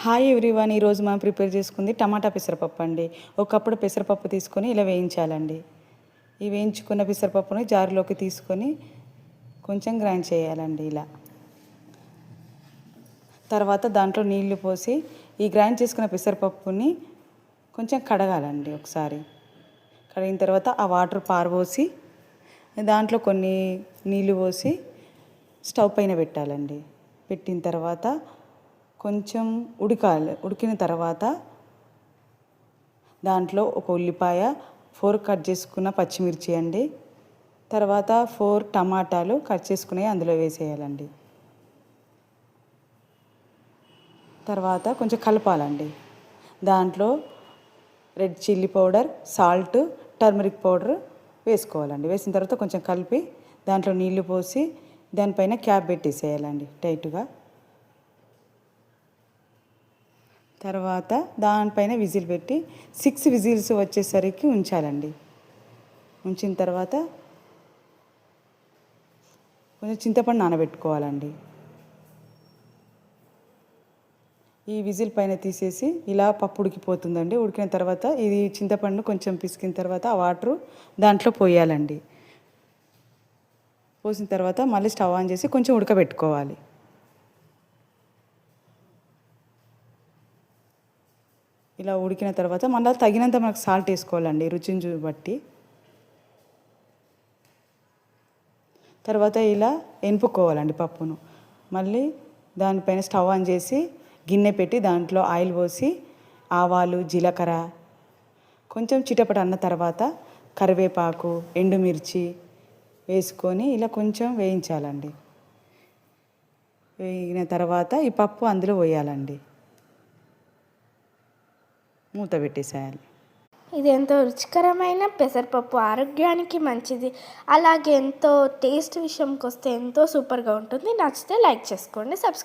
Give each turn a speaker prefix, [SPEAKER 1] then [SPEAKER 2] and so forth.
[SPEAKER 1] Hi everyone, ఈరోజు మనం prepare చేసుకుంది టమాటా పెసరపప్పు అండి. ఒక కప్పుడు పెసరపప్పు తీసుకొని ఇలా వేయించాలండి. ఈ వేయించుకున్న పెసరపప్పుని జారులోకి తీసుకొని కొంచెం గ్రైండ్ చేయాలండి. ఇలా తర్వాత దాంట్లో నీళ్లు పోసి ఈ గ్రైండ్ చేసుకున్న పెసరపప్పుని కొంచెం కడగాలండి. ఒకసారి కడిగిన తర్వాత ఆ వాటర్ పారబోసి దాంట్లో కొన్ని నీళ్లు పోసి స్టవ్ పైన పెట్టాలండి. పెట్టిన తర్వాత కొంచెం ఉడికిన తర్వాత దాంట్లో ఒక ఉల్లిపాయ, 4 కట్ చేసుకున్న పచ్చిమిర్చి అండి, తర్వాత 4 టమాటాలు కట్ చేసుకుని అందులో వేసేయాలండి. తర్వాత కొంచెం కలపాలండి. దాంట్లో red chilli powder, salt, turmeric powder వేసుకోవాలండి. వేసిన తర్వాత కొంచెం కలిపి దాంట్లో నీళ్లు పోసి దానిపైన క్యాప్ పెట్టేసేయాలండి టైట్గా. తర్వాత దానిపైన విజిల్ పెట్టి 6 విజిల్స్ వచ్చేసరికి ఉంచాలండి. ఉంచిన తర్వాత కొంచెం చింతపండు నానబెట్టుకోవాలండి. ఈ విజిల్ పైన తీసేసి ఇలా పప్పు ఉడికిపోతుందండి. ఉడికిన తర్వాత ఇది చింతపండు కొంచెం పిసికిన తర్వాత ఆ వాటరు దాంట్లో పోయాలండి. పోసిన తర్వాత మళ్ళీ స్టవ్ ఆన్ చేసి కొంచెం ఉడకబెట్టుకోవాలి. ఇలా ఉడికిన తర్వాత మళ్ళీ తగినంత మనకు సాల్ట్ వేసుకోవాలండి, రుచిని బట్టి. తర్వాత ఇలా ఎనుపుకోవాలండి పప్పును. మళ్ళీ దానిపైన స్టవ్ ఆన్ చేసి గిన్నె పెట్టి దాంట్లో ఆయిల్ పోసి ఆవాలు, జీలకర్ర కొంచెం చిటపట అన్న తర్వాత కరివేపాకు, ఎండుమిర్చి వేసుకొని ఇలా కొంచెం వేయించాలండి. వేగిన తర్వాత ఈ పప్పు అందులో వేయాలండి. మూత పెట్టేసేయాలి.
[SPEAKER 2] ఇది ఎంతో రుచికరమైన పెసరపప్పు, ఆరోగ్యానికి మంచిది. అలాగే ఎంతో టేస్ట్ విషయంకి వస్తే ఎంతో సూపర్గా ఉంటుంది. నచ్చితే లైక్ చేసుకోండి, సబ్స్క్రైబ్